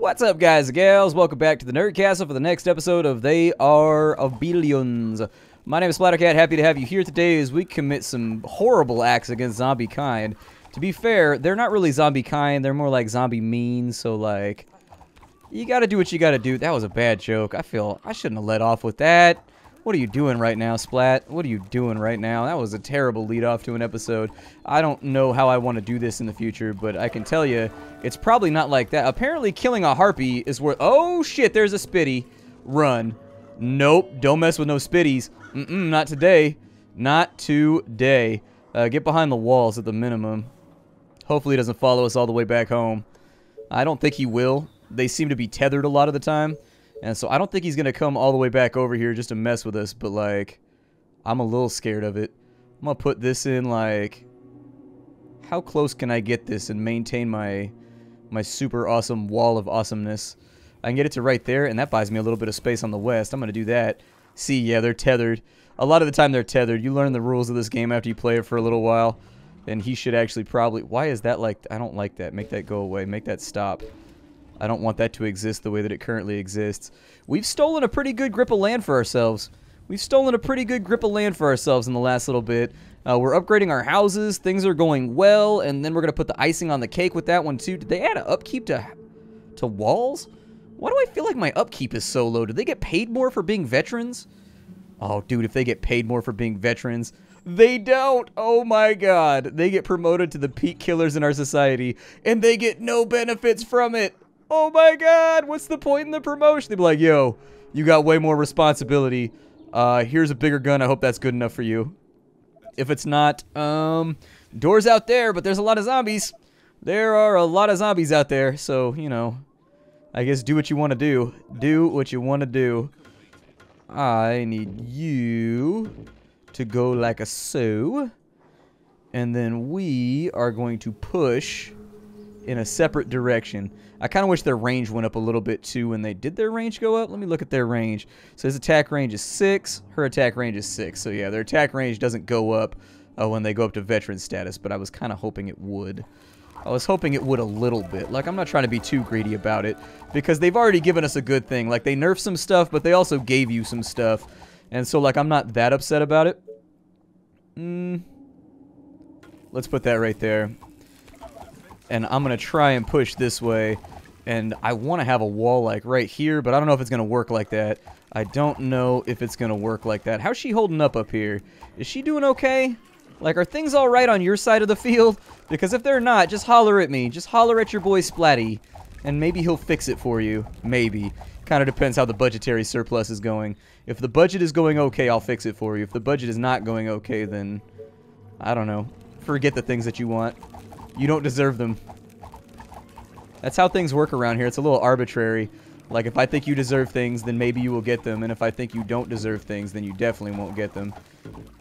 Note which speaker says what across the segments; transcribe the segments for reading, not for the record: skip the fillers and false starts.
Speaker 1: What's up, guys and gals? Welcome back to the Nerd Castle for the next episode of They Are of Billions. My name is Splattercat. Happy to have you here today as we commit some horrible acts against zombie kind. To be fair, they're not really zombie kind. They're more like zombie mean. So, like, you gotta do what you gotta do. That was a bad joke. I feel I shouldn't have let off with that. What are you doing right now, Splat? What are you doing right now? That was a terrible lead off to an episode. I don't know how I want to do this in the future, but I can tell you, it's probably not like that. Apparently, killing a harpy is worth... Oh, shit, there's a spitty. Run. Nope, don't mess with no spitties. Not today. Not today. Get behind the walls at the minimum. Hopefully he doesn't follow us all the way back home. I don't think he will. They seem to be tethered a lot of the time. And so I don't think he's going to come all the way back over here just to mess with us. But, like, I'm a little scared of it. I'm going to put this in, like... How close can I get this and maintain my super awesome wall of awesomeness? I can get it to right there, and that buys me a little bit of space on the west. I'm going to do that. See, yeah, they're tethered. A lot of the time they're tethered. You learn the rules of this game after you play it for a little while. And he should actually probably... Why is that like... I don't like that. Make that go away. Make that stop. I don't want that to exist the way that it currently exists. We've stolen a pretty good grip of land for ourselves. We've stolen a pretty good grip of land for ourselves in the last little bit. We're upgrading our houses. Things are going well. And then we're going to put the icing on the cake with that one, too. Did they add an upkeep to walls? Why do I feel like my upkeep is so low? Did they get paid more for being veterans? Oh, dude, if they get paid more for being veterans... They don't! Oh my god. They get promoted to the peak killers in our society. And they get no benefits from it. Oh my god, what's the point in the promotion? They'd be like, yo, you got way more responsibility. Here's a bigger gun. I hope that's good enough for you. If it's not, doors out there, but there's a lot of zombies. There are a lot of zombies out there, so, you know, I guess do what you want to do. Do what you want to do. I need you to go like a so. And then we are going to push in a separate direction. I kind of wish their range went up a little bit too when they did their range go up. Let me look at their range. So his attack range is 6. Her attack range is 6. So yeah, their attack range doesn't go up when they go up to veteran status, but I was kind of hoping it would. I was hoping it would a little bit. Like, I'm not trying to be too greedy about it because they've already given us a good thing. Like, they nerfed some stuff, but they also gave you some stuff. And so, like, I'm not that upset about it. Let's put that right there. And I'm going to try and push this way. And I want to have a wall like right here, but I don't know if it's going to work like that. I don't know if it's going to work like that. How's she holding up here? Is she doing okay? Like, are things all right on your side of the field? Because if they're not, just holler at me. Just holler at your boy Splatty. And maybe he'll fix it for you. Maybe. Kind of depends how the budgetary surplus is going. If the budget is going okay, I'll fix it for you. If the budget is not going okay, then... I don't know. Forget the things that you want. You don't deserve them. That's how things work around here. It's a little arbitrary. Like, if I think you deserve things, then maybe you will get them. And if I think you don't deserve things, then you definitely won't get them.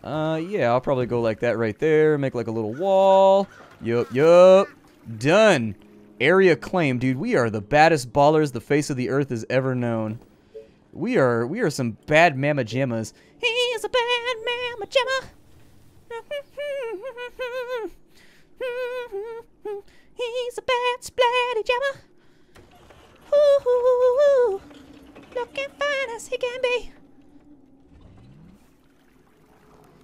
Speaker 1: Yeah, I'll probably go like that right there. Make like a little wall. Yup. Done. Area claim. Dude, we are the baddest ballers the face of the earth has ever known. We are some bad mamma jammas. He's a bad mamma jamma. He's a bad splatty jammer. Ooh, looking fine as he can be.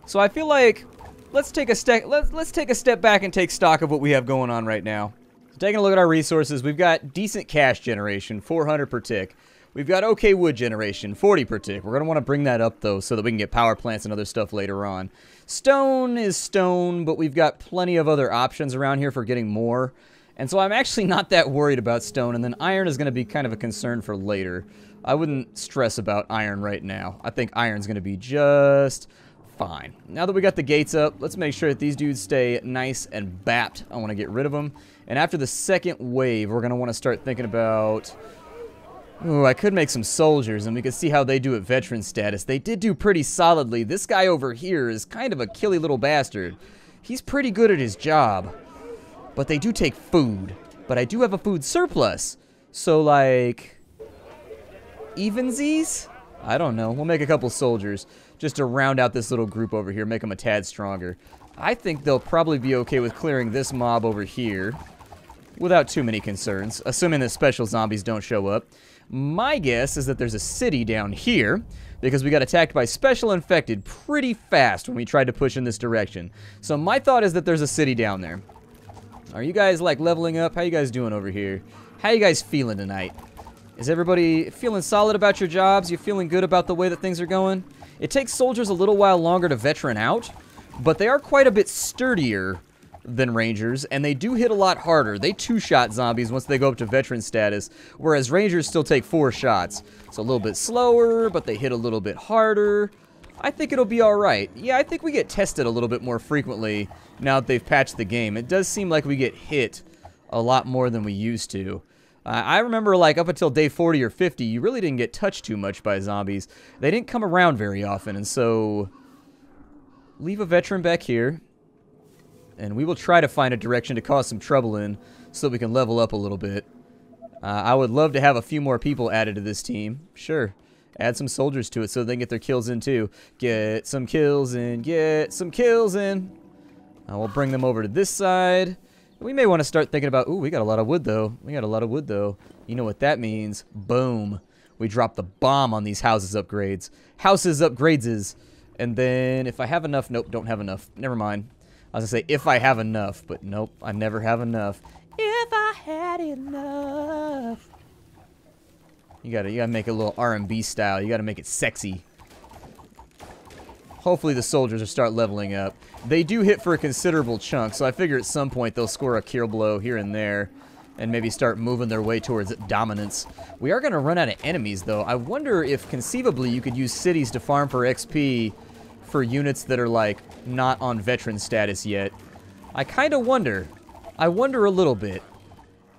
Speaker 1: So I feel like let's take a step back and take stock of what we have going on right now. So taking a look at our resources, we've got decent cash generation, 400 per tick. We've got okay wood generation, 40 per tick. We're going to want to bring that up, though, so that we can get power plants and other stuff later on. Stone is stone, but we've got plenty of other options around here for getting more. And so I'm actually not that worried about stone, and then iron is going to be kind of a concern for later. I wouldn't stress about iron right now. I think iron's going to be just fine. Now that we got the gates up, let's make sure that these dudes stay nice and bapped. I want to get rid of them. And after the second wave, we're going to want to start thinking about... Ooh, I could make some soldiers, and we could see how they do at veteran status. They did do pretty solidly. This guy over here is kind of a killy little bastard. He's pretty good at his job. But they do take food. But I do have a food surplus. So, like... Evensies? I don't know. We'll make a couple soldiers. Just to round out this little group over here. Make them a tad stronger. I think they'll probably be okay with clearing this mob over here. without too many concerns, assuming that special zombies don't show up. My guess is that there's a city down here, because we got attacked by special infected pretty fast when we tried to push in this direction. So my thought is that there's a city down there. Are you guys, like, leveling up? How you guys doing over here? How you guys feeling tonight? Is everybody feeling solid about your jobs? You feeling good about the way that things are going? It takes soldiers a little while longer to veteran out, but they are quite a bit sturdier than rangers, and they do hit a lot harder. They two-shot zombies once they go up to veteran status, whereas rangers still take 4 shots. So a little bit slower, but they hit a little bit harder. I think it'll be alright. Yeah, I think we get tested a little bit more frequently now that they've patched the game. It does seem like we get hit a lot more than we used to. I remember, like, up until day 40 or 50, you really didn't get touched too much by zombies. They didn't come around very often, and so leave a veteran back here. And we will try to find a direction to cause some trouble in so that we can level up a little bit. I would love to have a few more people added to this team. Sure. Add some soldiers to it so they can get their kills in too. Get some kills in. Get some kills in. We'll bring them over to this side. We may want to start thinking about... Ooh, we got a lot of wood though. We got a lot of wood though. You know what that means. Boom. We dropped the bomb on these houses upgrades. Houses upgrades. And then if I have enough... Nope, don't have enough. Never mind. I was going to say, if I have enough, but nope, I never have enough. If I had enough. You gotta make it a little R&B style. You gotta make it sexy. Hopefully the soldiers will start leveling up. They do hit for a considerable chunk, so I figure at some point they'll score a kill blow here and there, and maybe start moving their way towards dominance. We are gonna run out of enemies, though. I wonder if conceivably you could use cities to farm for XP for units that are, like, not on veteran status yet. I kind of wonder. I wonder a little bit.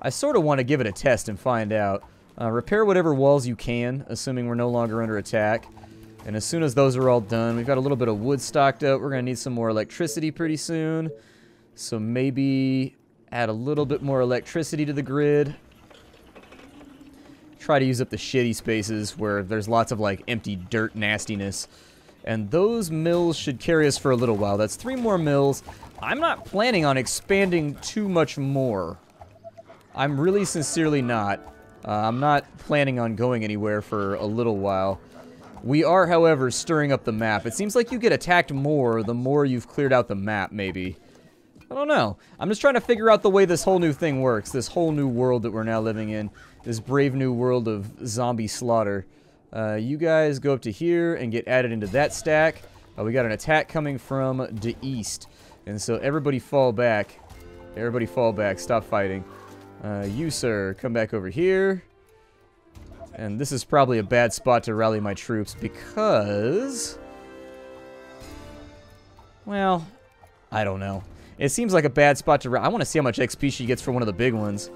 Speaker 1: I sort of want to give it a test and find out. Repair whatever walls you can, assuming we're no longer under attack. And as soon as those are all done, we've got a little bit of wood stocked up. We're going to need some more electricity pretty soon. So maybe add a little bit more electricity to the grid. Try to use up the shitty spaces where there's lots of, like, empty dirt nastiness. And those mills should carry us for a little while. That's 3 more mills. I'm not planning on expanding too much more. I'm really sincerely not. I'm not planning on going anywhere for a little while. We are, however, stirring up the map. It seems like you get attacked more the more you've cleared out the map, maybe. I don't know. I'm just trying to figure out the way this whole new thing works. This whole new world that we're now living in. This brave new world of zombie slaughter. You guys go up to here and get added into that stack. We got an attack coming from the east. And so everybody fall back. Everybody fall back. Stop fighting. You, sir, come back over here. And this is probably a bad spot to rally my troops because... Well, I don't know. It seems like a bad spot to... I want to see how much XP she gets for one of the big ones.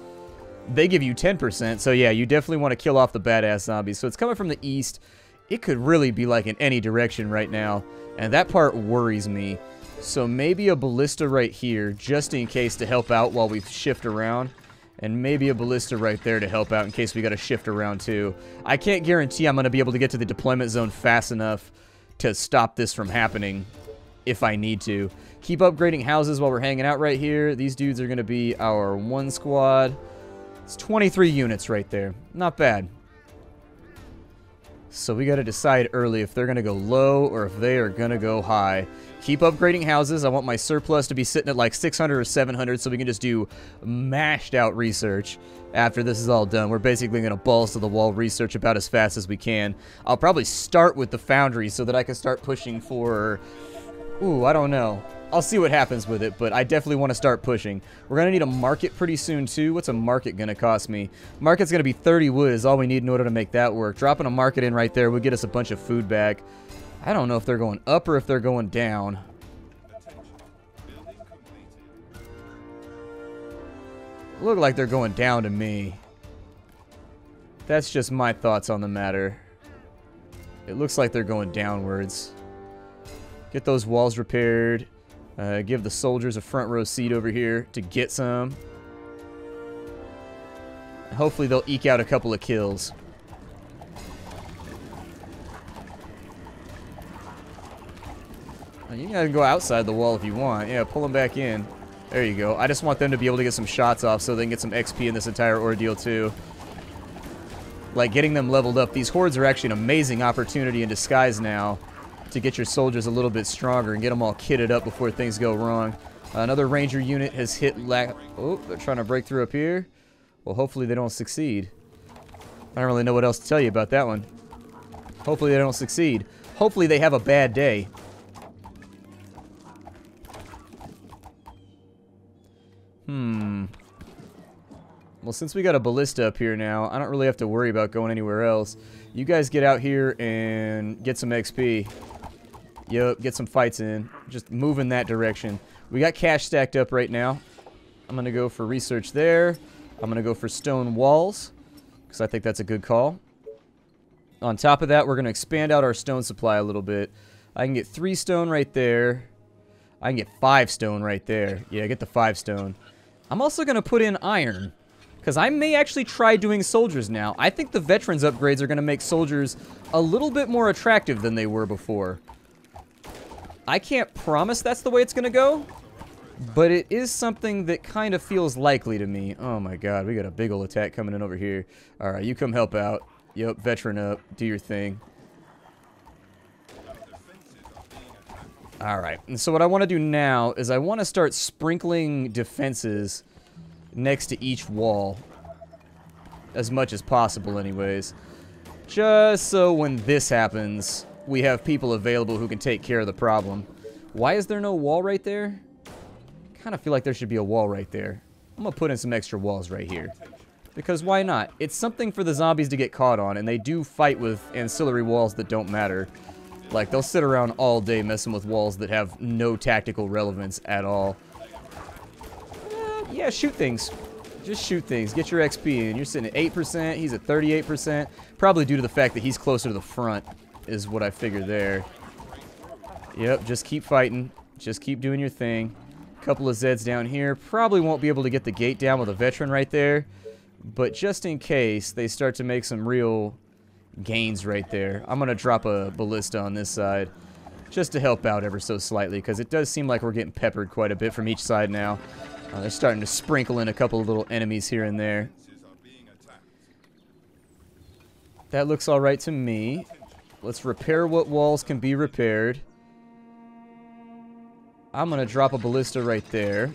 Speaker 1: They give you 10%, so yeah, you definitely want to kill off the badass zombies. So it's coming from the east. It could really be like in any direction right now, and that part worries me. So maybe a ballista right here, just in case to help out while we shift around. And maybe a ballista right there to help out in case we got to shift around too. I can't guarantee I'm going to be able to get to the deployment zone fast enough to stop this from happening if I need to. Keep upgrading houses while we're hanging out right here. These dudes are going to be our 1 squad. It's 23 units right there. Not bad. So we got to decide early if they're going to go low or if they are going to go high. Keep upgrading houses. I want my surplus to be sitting at like 600 or 700 so we can just do mashed out research after this is all done. We're basically going to balls to the wall research about as fast as we can. I'll probably start with the foundry so that I can start pushing for... Ooh, I don't know. I'll see what happens with it, but I definitely want to start pushing. We're going to need a market pretty soon, too. What's a market going to cost me? Market's going to be 30 wood is all we need in order to make that work. Dropping a market in right there would get us a bunch of food back. I don't know if they're going up or if they're going down. Look like they're going down to me. That's just my thoughts on the matter. It looks like they're going downwards. Get those walls repaired. Give the soldiers a front row seat over here to get some. Hopefully they'll eke out a couple of kills. You can go outside the wall if you want. Yeah, pull them back in. There you go. I just want them to be able to get some shots off so they can get some XP in this entire ordeal, too. Like, getting them leveled up. These hordes are actually an amazing opportunity in disguise now to get your soldiers a little bit stronger and get them all kitted up before things go wrong. Another ranger unit has hit oh, they're trying to break through up here. Well, hopefully they don't succeed. I don't really know what else to tell you about that one. Hopefully they don't succeed. Hopefully they have a bad day. Well, since we got a ballista up here now, I don't really have to worry about going anywhere else. You guys get out here and get some XP. Yup, get some fights in. Just move in that direction. We got cash stacked up right now. I'm going to go for research there. I'm going to go for stone walls, because I think that's a good call. On top of that, we're going to expand out our stone supply a little bit. I can get 3 stone right there. I can get 5 stone right there. Yeah, get the 5 stone. I'm also going to put in iron, because I may actually try doing soldiers now. I think the veterans upgrades are going to make soldiers a little bit more attractive than they were before. I can't promise that's the way it's going to go, but it is something that kind of feels likely to me. Oh my god, we got a big ol' attack coming in over here. Alright, you come help out. Yep, veteran up. Do your thing. Alright, and so what I want to do now is I want to start sprinkling defenses next to each wall. As much as possible, anyways. Just so when this happens, we have people available who can take care of the problem. Why is there no wall right there? Kind of feel like there should be a wall right there. I'm going to put in some extra walls right here. Because why not? It's something for the zombies to get caught on, and they do fight with ancillary walls that don't matter. Like, they'll sit around all day messing with walls that have no tactical relevance at all. Yeah, shoot things. Just shoot things. Get your XP in. You're sitting at 8%. He's at 38%. Probably due to the fact that he's closer to the front is what I figured there. Yep, just keep fighting. Just keep doing your thing. Couple of Zeds down here. Probably won't be able to get the gate down with a veteran right there. But just in case they start to make some real gains right there, I'm going to drop a ballista on this side. Just to help out ever so slightly, because it does seem like we're getting peppered quite a bit from each side now. They're starting to sprinkle in a couple of little enemies here and there. That looks alright to me. Let's repair what walls can be repaired. I'm going to drop a ballista right there.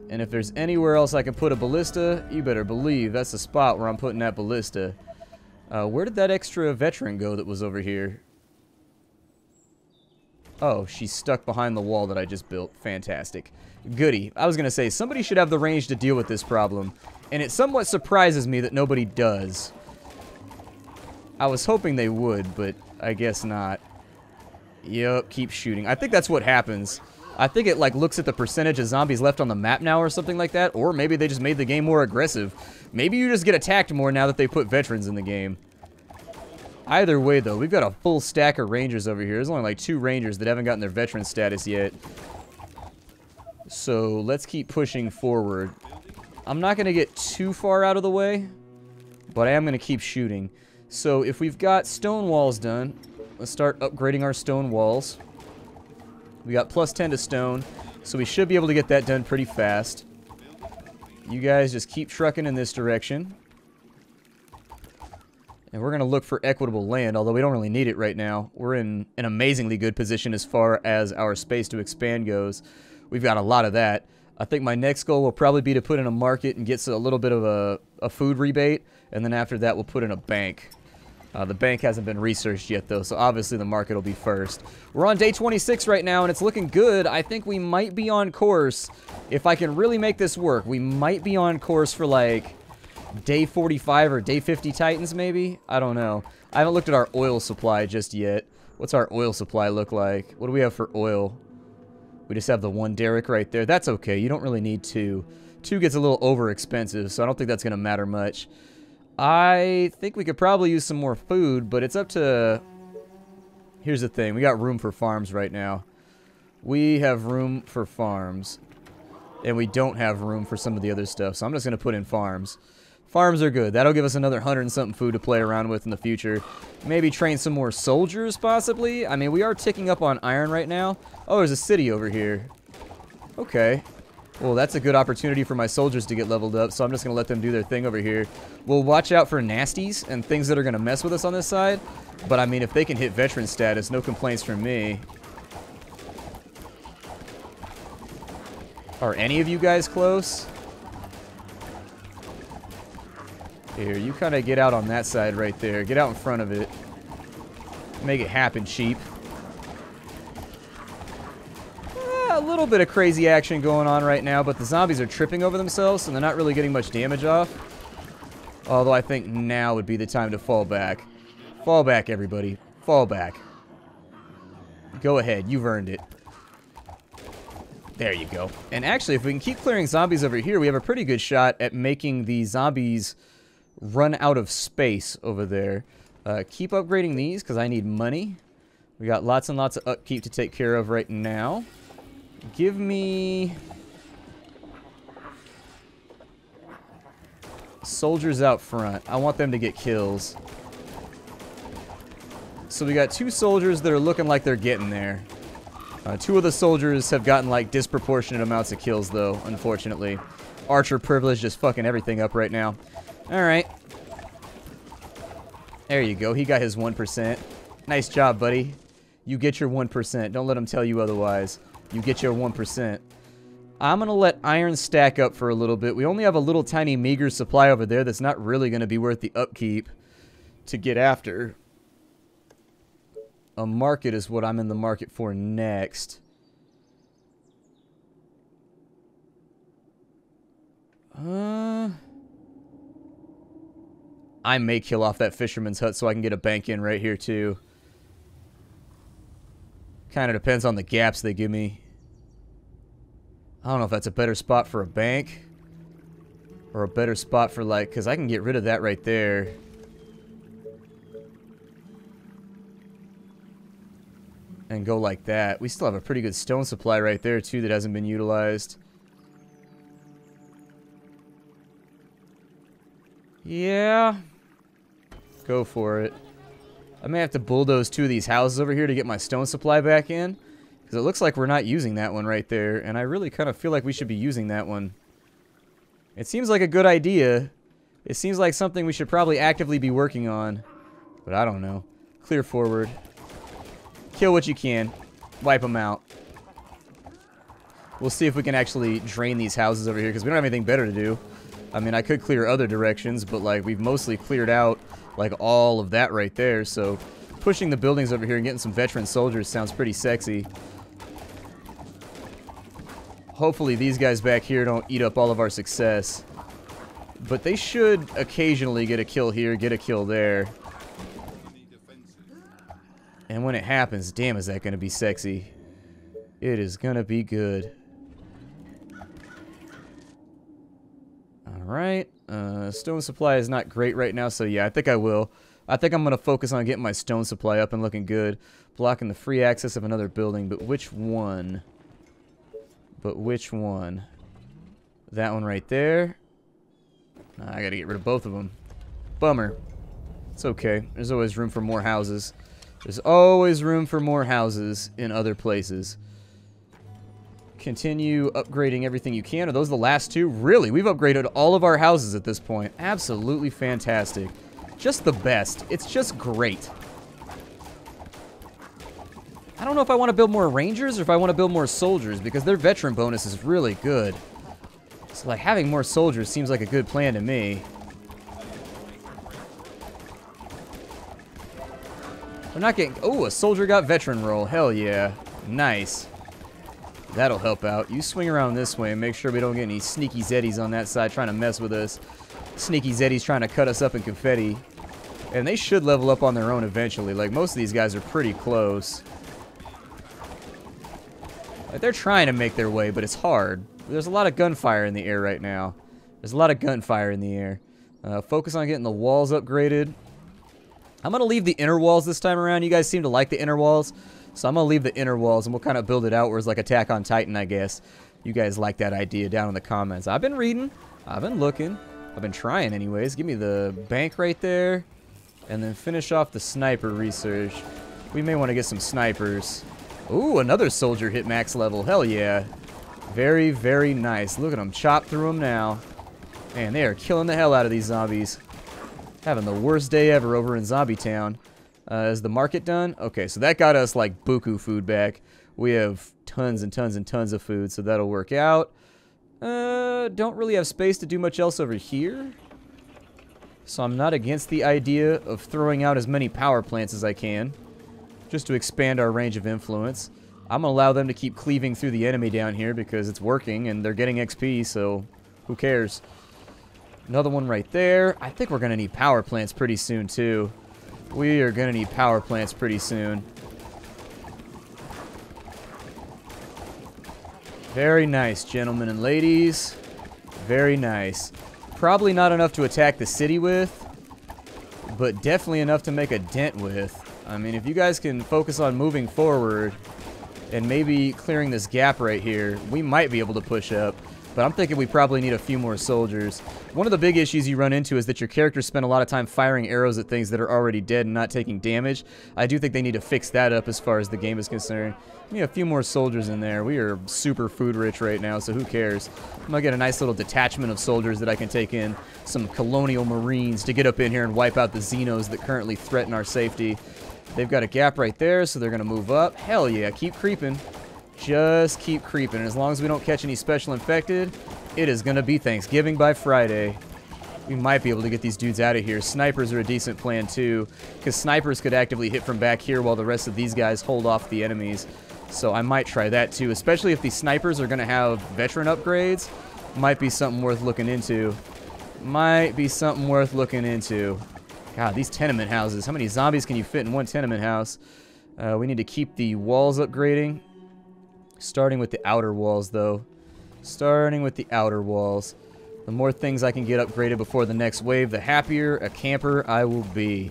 Speaker 1: And if there's anywhere else I can put a ballista, you better believe that's the spot where I'm putting that ballista. Where did that extra veteran go that was over here? Oh, she's stuck behind the wall that I just built. Fantastic. Goody. I was going to say, somebody should have the range to deal with this problem. And it somewhat surprises me that nobody does. I was hoping they would, but I guess not. Yup, keep shooting. I think that's what happens. I think it, like, looks at the percentage of zombies left on the map now or something like that. Or maybe they just made the game more aggressive. Maybe you just get attacked more now that they put veterans in the game. Either way, though, we've got a full stack of rangers over here. There's only, like, 2 rangers that haven't gotten their veteran status yet. So, let's keep pushing forward. I'm not going to get too far out of the way, but I am going to keep shooting. So, if we've got stone walls done, let's start upgrading our stone walls. We got plus 10 to stone, so we should be able to get that done pretty fast. You guys just keep trucking in this direction. And we're going to look for equitable land, although we don't really need it right now. We're in an amazingly good position as far as our space to expand goes. We've got a lot of that. I think my next goal will probably be to put in a market and get a little bit of a food rebate, and then after that we'll put in a bank. The bank hasn't been researched yet, though, so obviously the market will be first. We're on day 26 right now, and it's looking good. I think we might be on course. If I can really make this work, we might be on course for, like, day 45 or day 50 Titans, maybe? I don't know. I haven't looked at our oil supply just yet. What's our oil supply look like? What do we have for oil? We just have the 1 derrick right there. That's okay. You don't really need 2. 2 gets a little over expensive, so I don't think that's going to matter much. I think we could probably use some more food, but it's up to... Here's the thing. We got room for farms right now. We have room for farms. And we don't have room for some of the other stuff, so I'm just going to put in farms. Farms are good. That'll give us another 100 and something food to play around with in the future. Maybe train some more soldiers, possibly. I mean, we are ticking up on iron right now. Oh, there's a city over here. Okay. Well, that's a good opportunity for my soldiers to get leveled up, so I'm just going to let them do their thing over here. We'll watch out for nasties and things that are going to mess with us on this side. But, I mean, if they can hit veteran status, no complaints from me. Are any of you guys close? Here, you kind of get out on that side right there. Get out in front of it. Make it happen, sheep. A little bit of crazy action going on right now, but the zombies are tripping over themselves, and they're not really getting much damage off. Although I think now would be the time to fall back. Fall back, everybody. Fall back. Go ahead. You've earned it. There you go. And actually, if we can keep clearing zombies over here, we have a pretty good shot at making the zombies run out of space over there. Keep upgrading these, because I need money. We got lots and lots of upkeep to take care of right now. Give me soldiers out front. I want them to get kills. So we got 2 soldiers that are looking like they're getting there. 2 of the soldiers have gotten like disproportionate amounts of kills though, unfortunately. Archer privilege just fucking everything up right now. Alright. There you go. He got his 1%. Nice job, buddy. You get your 1%. Don't let him tell you otherwise. You get your 1%. I'm going to let iron stack up for a little bit. We only have a little tiny meager supply over there that's not really going to be worth the upkeep to get after. A market is what I'm in the market for next. I may kill off that fisherman's hut so I can get a bank in right here too. Kind of depends on the gaps they give me. I don't know if that's a better spot for a bank or a better spot for like, because I can get rid of that right there. And go like that. We still have a pretty good stone supply right there too that hasn't been utilized. Yeah. Go for it. I may have to bulldoze 2 of these houses over here to get my stone supply back in. Because it looks like we're not using that one right there. And I really kind of feel like we should be using that one. It seems like a good idea. It seems like something we should probably actively be working on. But I don't know. Clear forward. Kill what you can. Wipe them out. We'll see if we can actually drain these houses over here. Because we don't have anything better to do. I mean, I could clear other directions. But like, we've mostly cleared out like all of that right there. So pushing the buildings over here and getting some veteran soldiers sounds pretty sexy. Hopefully these guys back here don't eat up all of our success. But they should occasionally get a kill here, get a kill there. And when it happens, damn, is that going to be sexy. It is going to be good. Alright. Stone supply is not great right now, so yeah, I think I will. I think I'm going to focus on getting my stone supply up and looking good. Blocking the free access of another building, but which one? But which one? That one right there. I got to get rid of both of them. Bummer. It's okay. There's always room for more houses. There's always room for more houses in other places. Continue upgrading everything you can. Are those the last 2? Really? We've upgraded all of our houses at this point. Absolutely fantastic. Just the best. It's just great. I don't know if I want to build more rangers or if I want to build more soldiers because their veteran bonus is really good. So like having more soldiers seems like a good plan to me. We're not getting... Oh, a soldier got veteran roll. Hell yeah. Nice. That'll help out. You swing around this way and make sure we don't get any sneaky zeddies on that side trying to mess with us. Sneaky zeddies trying to cut us up in confetti. And they should level up on their own eventually. Like, most of these guys are pretty close. Like, they're trying to make their way, but it's hard. There's a lot of gunfire in the air right now. There's a lot of gunfire in the air. Focus on getting the walls upgraded. I'm going to leave the inner walls this time around. You guys seem to like the inner walls. So I'm going to leave the inner walls, and we'll kind of build it outwards like Attack on Titan, I guess. You guys like that idea down in the comments. I've been reading. I've been looking. I've been trying anyways. Give me the bank right there. And then finish off the sniper research. We may want to get some snipers. Ooh, another soldier hit max level. Hell yeah. Very, very nice. Look at them chop through them now. Man, they are killing the hell out of these zombies. Having the worst day ever over in Zombie Town. Is the market done? Okay, so that got us like buku food back. We have tons and tons and tons of food, so that'll work out. Don't really have space to do much else over here. So I'm not against the idea of throwing out as many power plants as I can, just to expand our range of influence. I'm going to allow them to keep cleaving through the enemy down here because it's working and they're getting XP, so who cares? Another one right there. I think we're going to need power plants pretty soon, too. We are going to need power plants pretty soon. Very nice, gentlemen and ladies. Very nice. Probably not enough to attack the city with, but definitely enough to make a dent with. I mean, if you guys can focus on moving forward and maybe clearing this gap right here, we might be able to push up. But I'm thinking we probably need a few more soldiers. One of the big issues you run into is that your characters spend a lot of time firing arrows at things that are already dead and not taking damage. I do think they need to fix that up as far as the game is concerned. We need a few more soldiers in there. We are super food rich right now, so who cares? I'm going to get a nice little detachment of soldiers that I can take in. Some colonial marines to get up in here and wipe out the Xenos that currently threaten our safety. They've got a gap right there, so they're going to move up. Hell yeah, keep creeping. Just keep creeping. And as long as we don't catch any special infected, it is going to be Thanksgiving by Friday. We might be able to get these dudes out of here. Snipers are a decent plan too, because snipers could actively hit from back here while the rest of these guys hold off the enemies. So I might try that too, especially if these snipers are going to have veteran upgrades. Might be something worth looking into. Might be something worth looking into. God, these tenement houses. How many zombies can you fit in one tenement house? We need to keep the walls upgrading. Starting with the outer walls, though. Starting with the outer walls. The more things I can get upgraded before the next wave, the happier a camper I will be.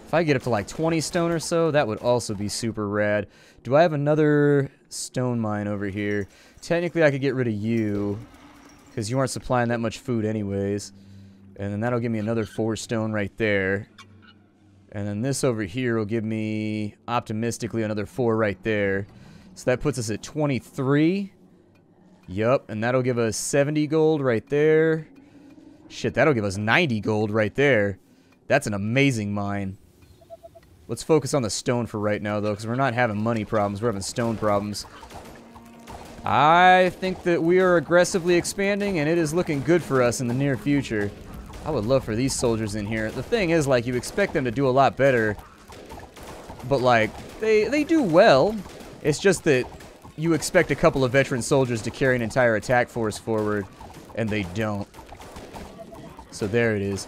Speaker 1: If I get up to like 20 stone or so, that would also be super rad. Do I have another stone mine over here? Technically, I could get rid of you, because you aren't supplying that much food anyways. And then that'll give me another 4 stone right there. And then this over here will give me, optimistically, another 4 right there. So that puts us at 23. Yup, and that'll give us 70 gold right there. Shit, that'll give us 90 gold right there. That's an amazing mine. Let's focus on the stone for right now, though, because we're not having money problems. We're having stone problems. I think that we are aggressively expanding, and it is looking good for us in the near future. I would love for these soldiers in here. The thing is, like, you expect them to do a lot better, but, like, they do well. It's just that you expect a couple of veteran soldiers to carry an entire attack force forward, and they don't. So there it is.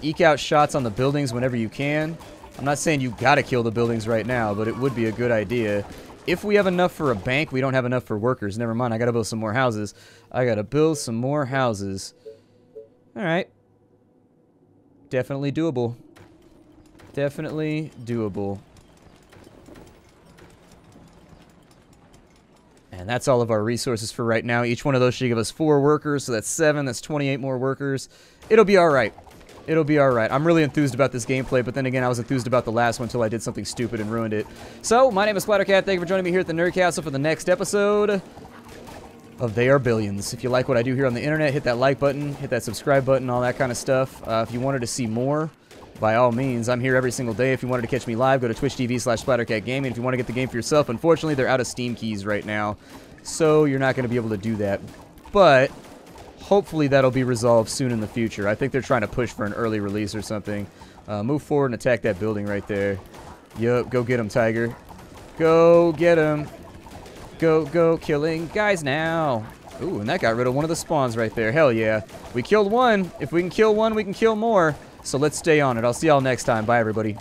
Speaker 1: Eke out shots on the buildings whenever you can. I'm not saying you gotta kill the buildings right now, but it would be a good idea. If we have enough for a bank, we don't have enough for workers. Never mind, I gotta build some more houses. I gotta build some more houses. Alright. Definitely doable. Definitely doable. And that's all of our resources for right now. Each one of those should give us 4 workers, so that's 7. That's 28 more workers. It'll be alright. It'll be alright. I'm really enthused about this gameplay, but then again, I was enthused about the last one until I did something stupid and ruined it. So, my name is Splattercat. Thank you for joining me here at the Nerd Castle for the next episode of They Are Billions. If you like what I do here on the internet, hit that like button, hit that subscribe button, all that kind of stuff. If you wanted to see more, by all means, I'm here every single day. If you wanted to catch me live, go to twitch.tv/SplatterCatGaming. If you want to get the game for yourself, unfortunately, they're out of Steam keys right now, so you're not going to be able to do that. But hopefully that'll be resolved soon in the future. I think they're trying to push for an early release or something. Move forward and attack that building right there. Yup, go get him, Tiger. Go get him. Go, killing guys now. Ooh, and that got rid of one of the spawns right there. Hell yeah. We killed one. If we can kill one, we can kill more. So let's stay on it. I'll see y'all next time. Bye, everybody.